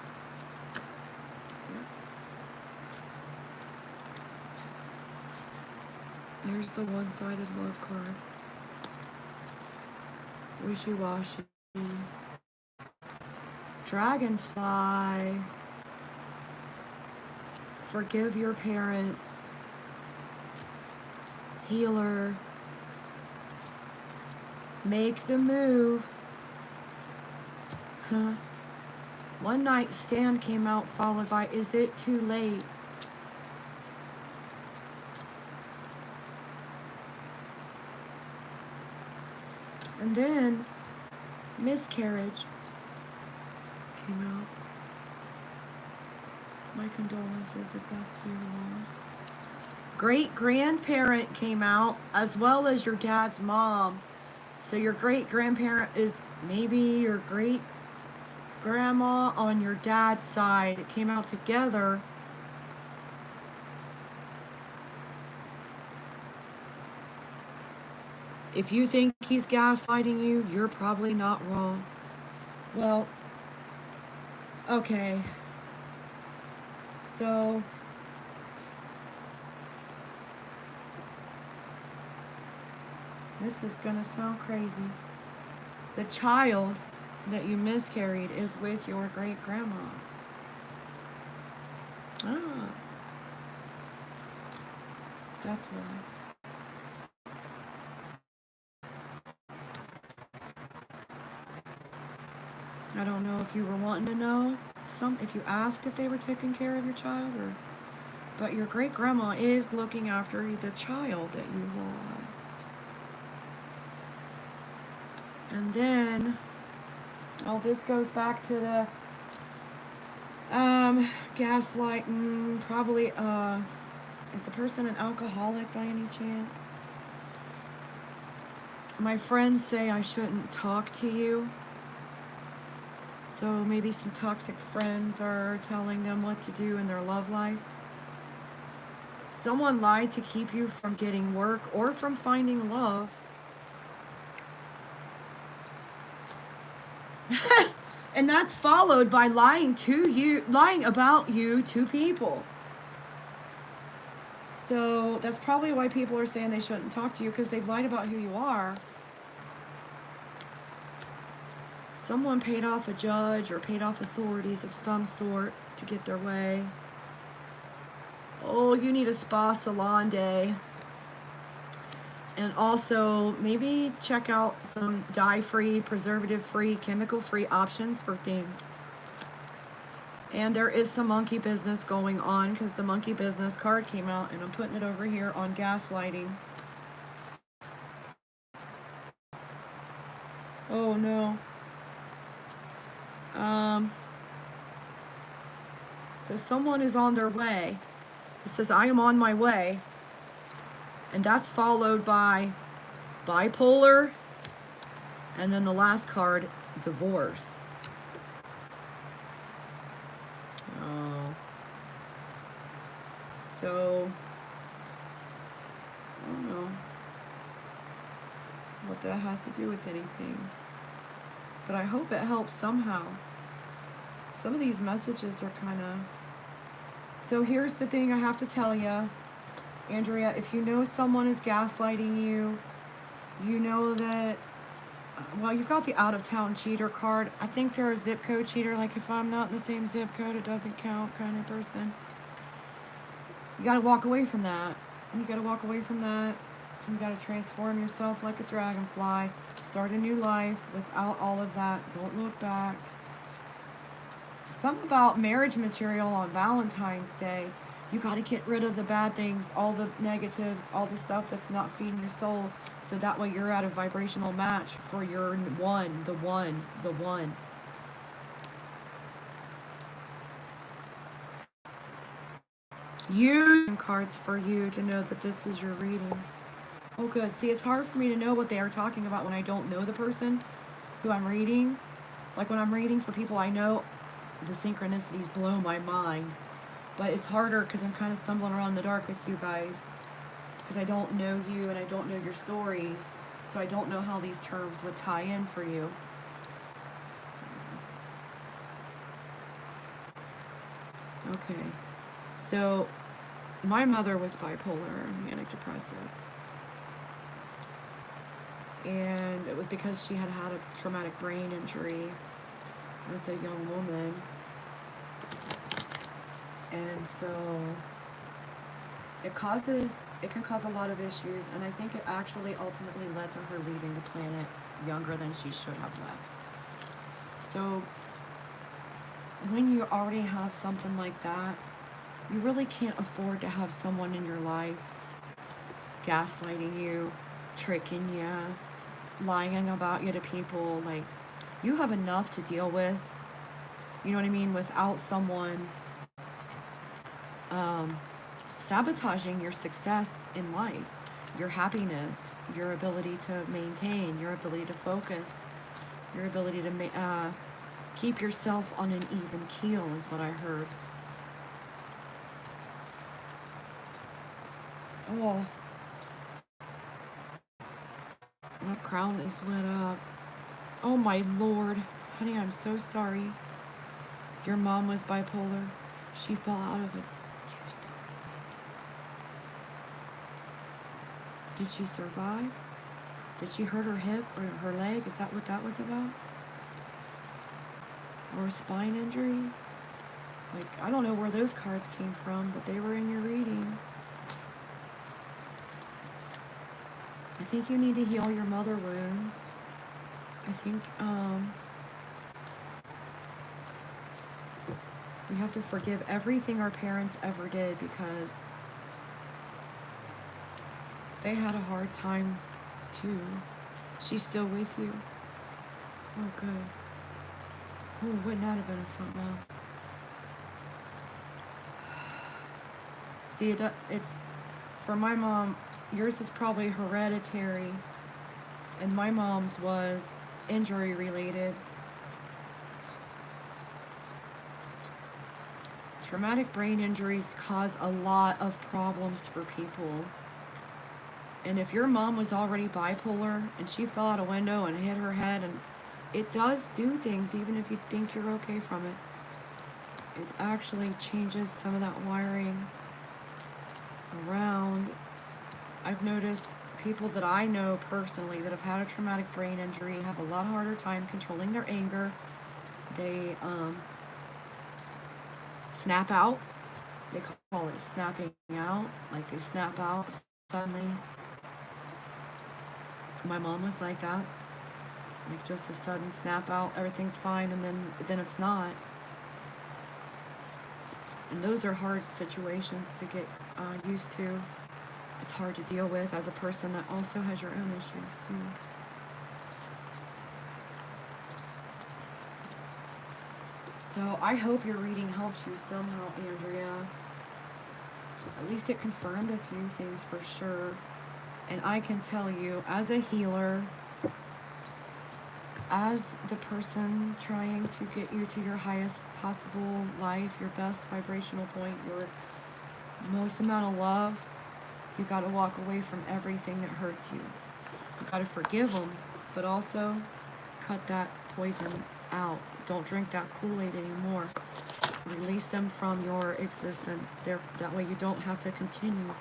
Speaker 1: There's the one-sided love card. Wishy-washy. Dragonfly. Forgive your parents. Healer. Make the move. Huh. One night stand came out followed by is it too late? And then miscarriage came out. My condolences if that's your loss. Great grandparent came out as well as your dad's mom. So your great grandparent is maybe your great grandma on your dad's side. It came out together. If you think he's gaslighting you, you're probably not wrong. Well, okay. So, this is gonna sound crazy. The child that you miscarried is with your great grandma. Ah. That's why. I don't know if you were wanting to know if you asked if they were taking care of your child but your great grandma is looking after the child that you lost. And then this goes back to the gaslighting. Probably is the person an alcoholic by any chance? My friends say I shouldn't talk to you. So maybe some toxic friends are telling them what to do in their love life. Someone lied to keep you from getting work or from finding love. And that's followed by lying about you to people. So that's probably why people are saying they shouldn't talk to you, because they've lied about who you are. Someone paid off a judge or paid off authorities of some sort to get their way. Oh, you need a spa salon day. And also, maybe check out some dye-free, preservative-free, chemical-free options for things. And there is some monkey business going on, because the monkey business card came out, and I'm putting it over here on gaslighting. Oh, no. So someone is on their way. It says, I am on my way. And that's followed by bipolar. And then the last card, divorce. Oh. So, I don't know what that has to do with anything. But I hope it helps somehow. Some of these messages are kind of... So here's the thing I have to tell you. Andrea, if you know someone is gaslighting you, you know that... Well, you've got the out-of-town cheater card. I think they're a zip code cheater. Like, if I'm not in the same zip code, it doesn't count kind of person. You got to walk away from that. You got to walk away from that. You got to transform yourself like a dragonfly. Start a new life without all of that. Don't look back. Something about marriage material on Valentine's Day. You got to get rid of the bad things, all the negatives, all the stuff that's not feeding your soul. So that way you're at a vibrational match for your one, the one, the one. Use cards for you to know that this is your reading. Oh, good. See, it's hard for me to know what they are talking about when I don't know the person who I'm reading. Like when I'm reading for people I know, the synchronicities blow my mind. But it's harder because I'm kind of stumbling around in the dark with you guys. Because I don't know you and I don't know your stories. So I don't know how these terms would tie in for you. Okay. So, my mother was bipolar and manic depressive. And it was because she had had a traumatic brain injury as a young woman. And so it can cause a lot of issues, and I think it actually ultimately led to her leaving the planet younger than she should have left. So when you already have something like that, you really can't afford to have someone in your life gaslighting you, tricking you, lying about you to people. Like, you have enough to deal with, you know what I mean, without someone sabotaging your success in life, your happiness, your ability to maintain, your ability to focus, your ability to keep yourself on an even keel is what I heard. Oh, that crown is lit up. Oh my Lord. Honey, I'm so sorry. Your mom was bipolar. She fell out of a two-story. Did she survive? Did she hurt her hip or her leg? Is that what that was about? Or a spine injury? Like, I don't know where those cards came from, but they were in your reading. I think you need to heal your mother wounds. I think, we have to forgive everything our parents ever did because they had a hard time too. She's still with you. Oh, good. Oh, wouldn't that have been something else? See, it's for my mom. Yours is probably hereditary, and my mom's was injury related. Traumatic brain injuries cause a lot of problems for people. And if your mom was already bipolar and she fell out a window and hit her head, and it does do things even if you think you're okay from it. It actually changes some of that wiring around. I've noticed people that I know personally that have had a traumatic brain injury have a lot harder time controlling their anger. They snap out. They call it snapping out. Like they snap out suddenly. My mom was like that. Like just a sudden snap out. Everything's fine, and then it's not. And those are hard situations to get used to. It's hard to deal with as a person that also has your own issues too. So I hope your reading helps you somehow, Andrea. At least it confirmed a few things for sure. And I can tell you, as a healer, as the person trying to get you to your highest possible life, your best vibrational point, your most amount of love, you got to walk away from everything that hurts you. You got to forgive them, but also cut that poison out. Don't drink that Kool-Aid anymore. Release them from your existence. That way you don't have to continue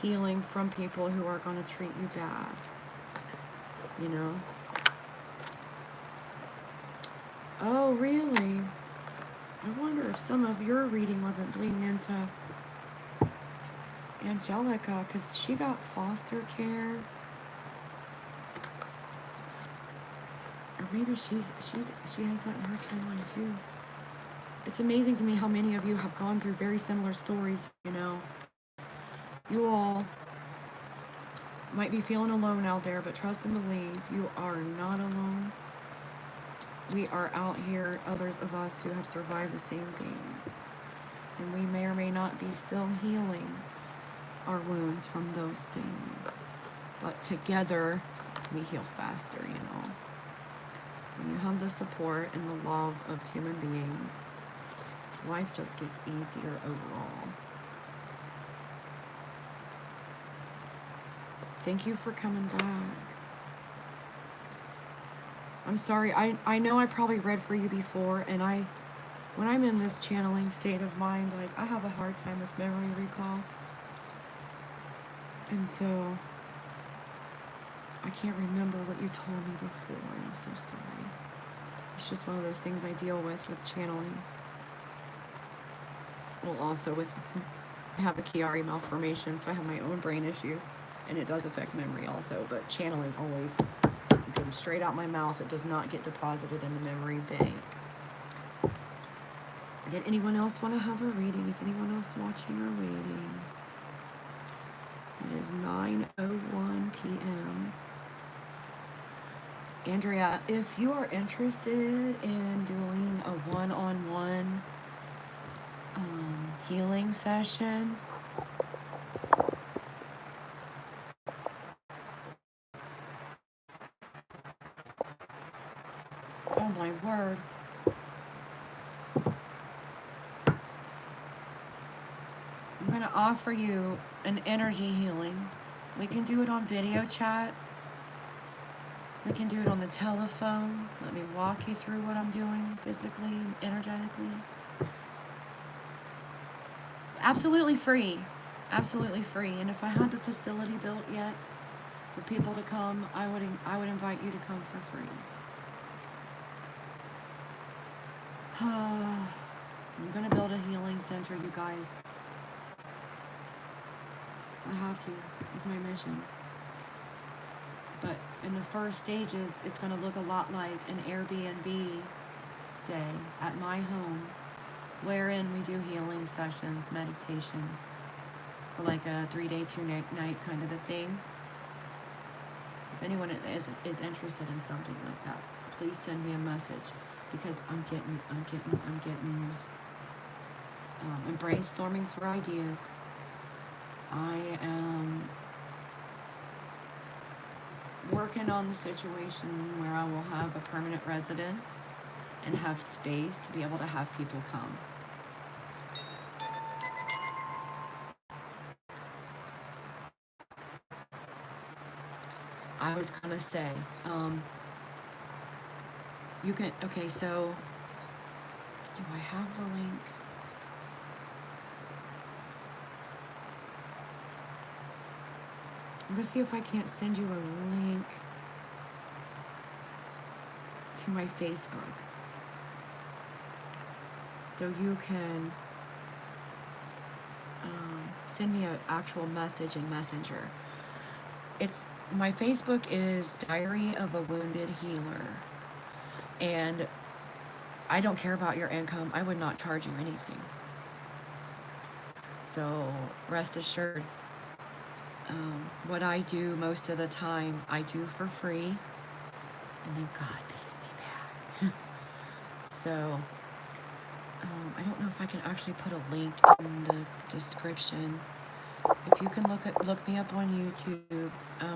Speaker 1: healing from people who are going to treat you bad. You know? Oh, really? I wonder if some of your reading wasn't bleeding into Angelica, because she got foster care. Or maybe she has that in her timeline too. It's amazing to me how many of you have gone through very similar stories, you know. You all might be feeling alone out there, but trust and believe you are not alone. We are out here, others of us who have survived the same things. And we may or may not be still healing our wounds from those things. But together, we heal faster, you know. When you have the support and the love of human beings, life just gets easier overall. Thank you for coming back. I'm sorry, I know I probably read for you before, and when I'm in this channeling state of mind, like, I have a hard time with memory recall. And so, I can't remember what you told me before. I'm so sorry. It's just one of those things I deal with channeling. Well, also with, I have a Chiari malformation, so I have my own brain issues, and it does affect memory also, but channeling always comes straight out my mouth. It does not get deposited in the memory bank. Did anyone else want to have a reading? Is anyone else watching or waiting? It is 9:01 p.m. Andrea, if you are interested in doing a one-on-one healing session, oh my word. I'm going to offer you an energy healing. We can do it on video chat. We can do it on the telephone. Let me walk you through what I'm doing physically and energetically. Absolutely free. Absolutely free. And if I had the facility built yet for people to come, I would invite you to come for free. I'm going to build a healing center, you guys. I have to. It's my mission. But in the first stages, it's going to look a lot like an Airbnb stay at my home, wherein we do healing sessions, meditations, for like a 3-day, 2-night kind of a thing. If anyone is interested in something like that, please send me a message, because I'm brainstorming for ideas. I am working on the situation where I will have a permanent residence and have space to be able to have people come. I was gonna say, you can, okay, so, do I have the link? I'm gonna see if I can't send you a link to my Facebook, so you can send me an actual message in Messenger. My Facebook is Diary of a Wounded Healer, and I don't care about your income. I would not charge you anything. So rest assured, what I do most of the time, I do for free, and then God pays me back. So I don't know if I can actually put a link in the description. If you can look me up on YouTube,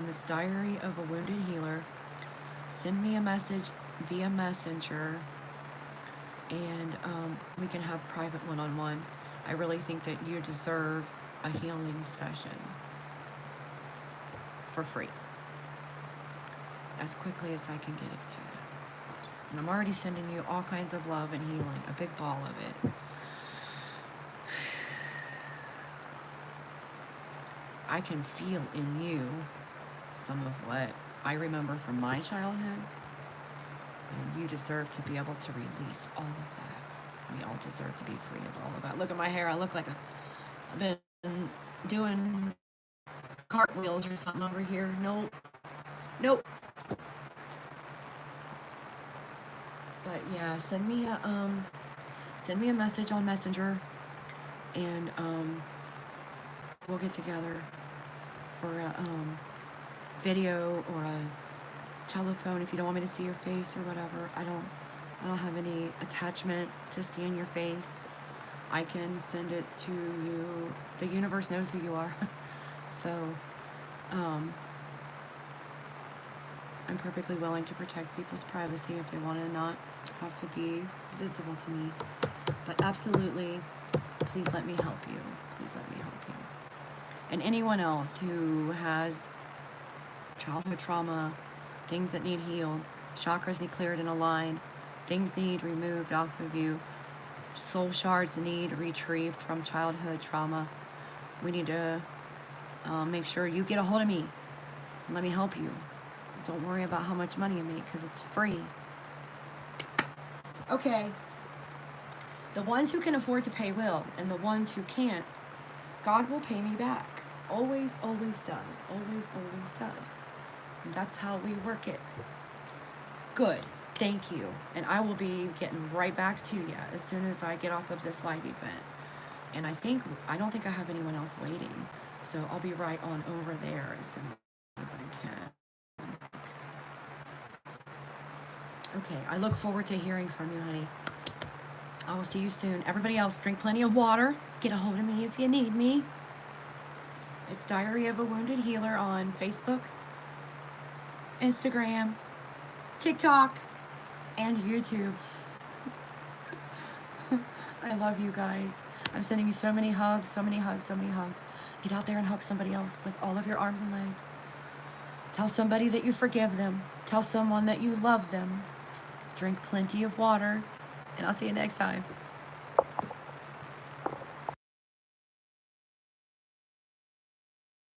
Speaker 1: it's Diary of a Wounded Healer. Send me a message via Messenger, and we can have private one-on-one. I really think that you deserve a healing session for free, as quickly as I can get it to you. And I'm already sending you all kinds of love and healing, a big ball of it. I can feel in you some of what I remember from my childhood, and you deserve to be able to release all of that. We all deserve to be free of all of that. Look at my hair. I look like I've been doing cartwheels or something over here. Nope. Nope. But yeah, send me a message on Messenger, and we'll get together for a video or a telephone if you don't want me to see your face or whatever. I don't have any attachment to seeing your face. I can send it to you. The universe knows who you are. So I'm perfectly willing to protect people's privacy if they want to not have to be visible to me. But absolutely, please let me help you. Please let me help you. And anyone else who has childhood trauma, things that need healed, chakras need cleared and aligned, things need removed off of you, soul shards need retrieved from childhood trauma, we need to make sure you get a hold of me and let me help you. Don't worry about how much money you make, because it's free. Okay. The ones who can afford to pay will, and the ones who can't, God will pay me back. Always, always does. Always, always does. And that's how we work it. Good. Thank you. And I will be getting right back to you as soon as I get off of this live event. And I don't think I have anyone else waiting. So I'll be right on over there as soon as I can. Okay, I look forward to hearing from you, honey. I will see you soon. Everybody else, drink plenty of water. Get a hold of me if you need me. It's Diary of a Wounded Healer on Facebook, Instagram, TikTok, and YouTube. I love you guys. I'm sending you so many hugs, so many hugs, so many hugs. Get out there and hug somebody else with all of your arms and legs. Tell somebody that you forgive them. Tell someone that you love them. Drink plenty of water, and I'll see you next time.